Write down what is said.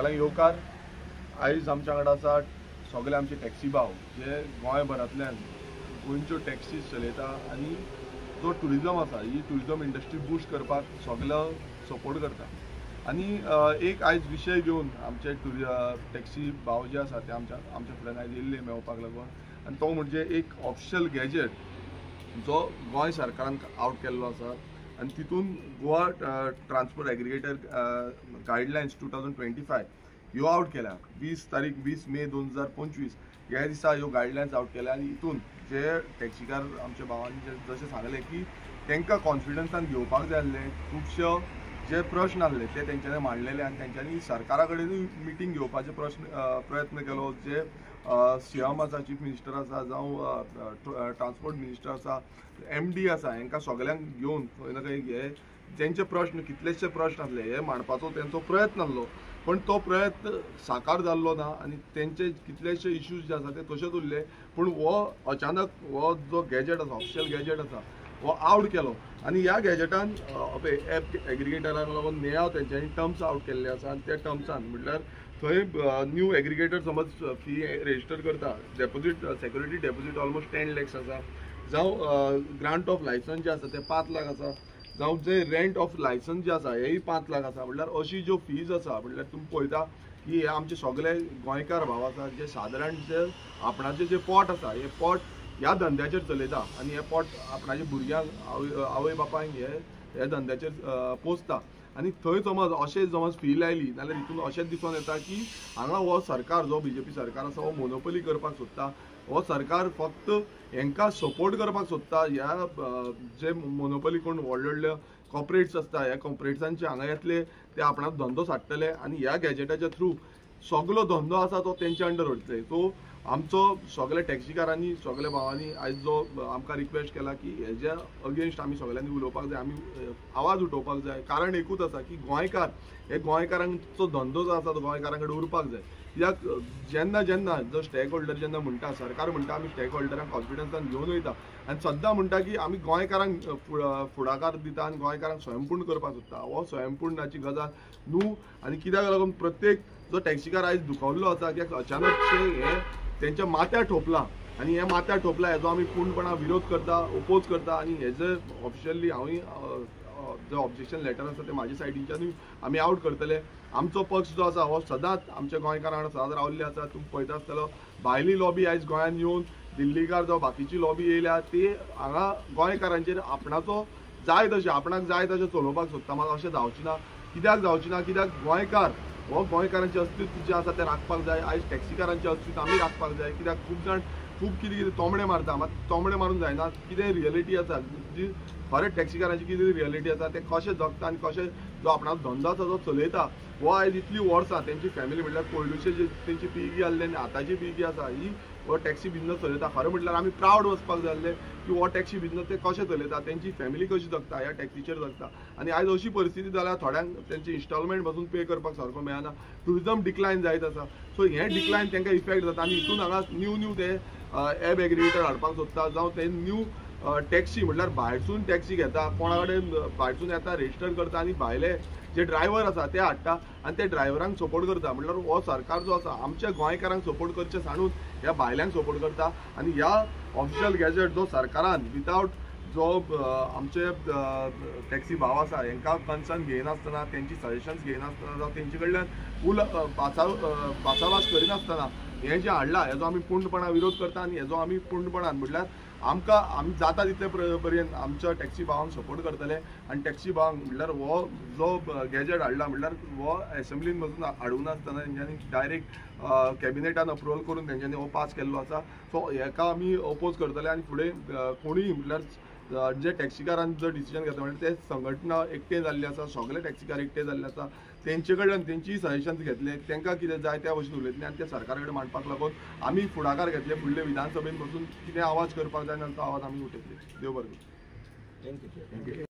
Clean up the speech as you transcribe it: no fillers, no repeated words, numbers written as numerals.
सगळ्यांक येवकार। आयज आमच्या कडेन आसा सगळे आमचे टॅक्सी भाव जे गोंयभरांतल्यान गोंयच्यो टॅक्सी चलयता आनी जो ट्युरिजम आसा ही ट्युरिजम इंडस्ट्री बूस्ट करपाक सगळो सपोर्ट करता। आनी एक आयज विशय घेवन आमचे टॅक्सी भाव जे आसा ते आमच्या फुड्यान आयज येयल्ले मेळपाक लागून, आनी तो म्हणजे एक ऑफिशियल गॅजेट जो गोंय सरकारान आउट केल्लो आसा आनी तितून गोवा ट्रान्सपोर्ट एग्रिगेटर गायडलायन्स 2025 ह्यो आउट केल्या। 20 मे 2025 ह्या दिसा ह्यो गायडलायन्स आउट केल्या आनी हितून जे टॅक्सीकार आमच्या भावांनी जशें सांगलें की तांकां कॉन्फिडन्सान घेवपाक जाय आसलें, खुबशे जे प्रश्न आसले ते तेंच्यांनी मांडलेले आनी तेंच्यांनी सरकारा कडेनूय मिटींग घेवपाचे प्रयत्न केलो। जे सीएम आसा, चीफ मिनिस्टर आसा, जावं ट्रान्सपोर्ट मिनिस्टर आसा, MD आसा, हांकां सगळ्यांक घेवन खंय ना खंय हे जेंचे प्रश्न कितलेशे प्रश्न आसले हे मांडपाचो तेंचो प्रयत्न आसलो, पण तो प्रयत्न साकार जाल्लो ना आनी तेंचे कितलेशे इश्यूज जे आसा ते तशेच उरले। पूण हो अचानक हो जो गॅजेट आसा, ऑफिशियल गॅजेट आसा, हो आउट केलो आनी ह्या गॅजेटान एप एग्रिगेटराक लागून नेयाव तेंच्यांनी टर्म्स आउट केल्ले आसा आनी त्या टर्म्सान म्हटल्यार थंय न्यू एग्रिगेटर समज फी रजिस्टर करता, deposit security deposit almost 10 lakhs आसा, जावं ग्रांट ऑफ लायसन्स जे आसा ते 5 लाख आसा, जावं जे रेंट ऑफ लायसन्स जे आसा हेय 5 लाख आसा। म्हटल्यार अशी ज्यो फीज आसा म्हटल्यार तुमी पळयता की हे आमचे सगळे गोंयकार भाव आसा जे सादारण जे आपणाचे जे पोट आसा हे पोट ह्या धंद्याचेर चलयता आनी हे पोट आपणाच्या भुरग्यांक आवय बापायक हे धंद्याचेर पोसता आनी थंय समज फी लायली जाल्यार हितून अशेंच दिसून येता की हांगा हो सरकार जो BJP सरकार आसा हो मोनोपोली करपाक सोदता। हो सरकार फक्त हांकां सपोर्ट करपाक सोदता। ह्या जे मोनोपोली कोण व्हडले कॉर्पोरेट्स आसता ह्या कॉर्पोरेट्सांचे हांगा येतले ते आपणाक धंदो साडटले आनी ह्या गॅजेटाच्या थ्रू सगळो धंदो आसा तो तेंच्या अंडर वतले। सो आमचो सगळे टॅक्सीकारांनी सगळे भावांनी आयज जो आमकां रिक्वेस्ट केला की हेज्या अगेन्स्ट आमी सगळ्यांनी उलोवपाक जाय, आमी आवाज उठोवपाक जाय। कारण एकूच आसा की गोंयकार हे गोंयकारांचो धंदो जो आसा तो गोंयकारां कडेन उरपाक जाय। कित्याक जेन्ना जो स्टेक होल्डर जेन्ना म्हणटा, सरकार म्हणटा आमी स्टेक होल्डरांक कॉन्फिडन्सान घेवन वयता आनी सद्दां म्हणटा की आमी गोंयकारांक फुडाकार दिता आनी गोंयकारांक स्वयंपूर्ण करपाक सोदता। हो स्वयंपूर्णाची गजाल न्हू आनी कित्याक लागून प्रत्येक जो टॅक्सीकार आयज दुखावल्लो आसा कित्याक अचानकशे हे तेंच्या माथ्यार ठोपला आनी हे माथ्यार ठोपला हेजो आमी पूर्णपणान विरोध करता, ओपोज करता आनी हेजे ऑफिशियली हांवूय जो ऑब्जेक्शन लेटर आसा ते म्हाज्या सायडीच्यानूय आमी आउट करतले। आमचो पक्ष जो आसा हो सदांच आमच्या गोंयकारां वांगडा सदांच रावल्ले आसा। तुमी पळयता आसतलो भायली लॉबी आयज गोंयांत येवन दिल्लीकार जावं बाकीची लॉबी येयल्या ती हांगा गोंयकारांचेर आपणाचो जाय तशें आपणाक जाय तशें चलोवपाक सोदता। मात अशें जावचें ना। कित्याक जावचें ना? कित्याक गोंयकार हो गोंयकारांचें अस्तित्व जें आसा तें राखपाक जाय। आयज टॅक्सीकारांचें अस्तित्व आमी राखपाक जाय। कित्याक खूब जाण खूब कितें तोमडे मारता, मात तोमडे मारून जायना। कितें रियलिटी आसा जी खरेंच टॅक्सीकारांची कितें रियलिटी आसा ते कशें जगता आनी कशें जो आपणाचो धंदो आसा तो चलयता हो आयज इतली वर्सां तेंची फॅमिली म्हटल्यार पयलुचे जे तेंची पिळगी आसली आनी आतांची पिळगी आसा ही हो टॅक्सी बिजनस चलयता। खरें म्हटल्यार आमी प्रावड वचपाक जाय आसलें की हो टॅक्सी बिजनस ते कशें चलयता, तेंची फॅमिली कशी जगता, ह्या टॅक्सीचेर जगता। आनी आयज अशी परिस्थिती जाल्यार थोड्यांक तेंची इन्स्टॉलमेंट पासून पे करपाक सारको मेळना, ट्युरिजम डिक्लायन जायत आसा। सो हें डिक्लायन तांकां इफेक्ट जाता आनी हितून हांगा न्यू ते एप एग्रिगेटर हाडपाक सोदता, जावं ते न्यू टॅक्सी म्हटल्यार भायरसून टॅक्सी घेता, कोणा कडेन भायरसून येता, रजिस्टर करता आनी भायले जे ड्रायव्हर आसा ते हाडटा आनी ते ड्रायव्हरांक सपोर्ट करता। म्हटल्यार हो सरकार जो आसा आमच्या गोंयकारांक सपोर्ट करचे सांडून ह्या भायल्यांक सपोर्ट करता आनी ह्या ऑफिशियल गॅजेट जो सरकारान विथआउट जो आमचे टॅक्सी भाव आसा हांकां कन्सर्न घेयनासतना, तेंची सजेशन्स घेयनासतना, जावं तेंचे कडल्यान भासाभास करिनासतना हें जें हाडलां हेजो आमी पूर्णपणान विरोध करता आनी हेजो आमी पूर्णपणान म्हटल्यार आमी जाता तितले पर्यंत आमच्या टॅक्सी भावांक सपोर्ट करतले आनी टॅक्सी भावांक म्हटल्यार हो जो गॅजेट हाडला म्हटल्यार हो एसेंब्लीन वचून हाडूंक नासतना तेंच्यांनी डायरेक्ट कॅबिनेटान अप्रुवल करून तेंच्यांनी हो पास केल्लो आसा। सो हेका आमी ओपोज करतले आनी फुडें कोणूय म्हटल्यार जे टॅक्सीकारान जो डिसिजन घेता म्हटल्यार ते संघटना एकठांय जाल्ली आसा, सगळे टॅक्सीकार एकठांय जाल्ले आसा, तेंचे कडल्यान तेंचीय सजेशन्स घेतले, तांकां कितें जाय त्या भशेन उलयतले आनी ते सरकारा कडेन मांडपाक लागून आमी फुडाकार घेतले। फुडले विधानसभेन वचून कितें आवाज करपाक जाय तो आवाज आमी उठयतले। देव बरें करूं। थँक्यू।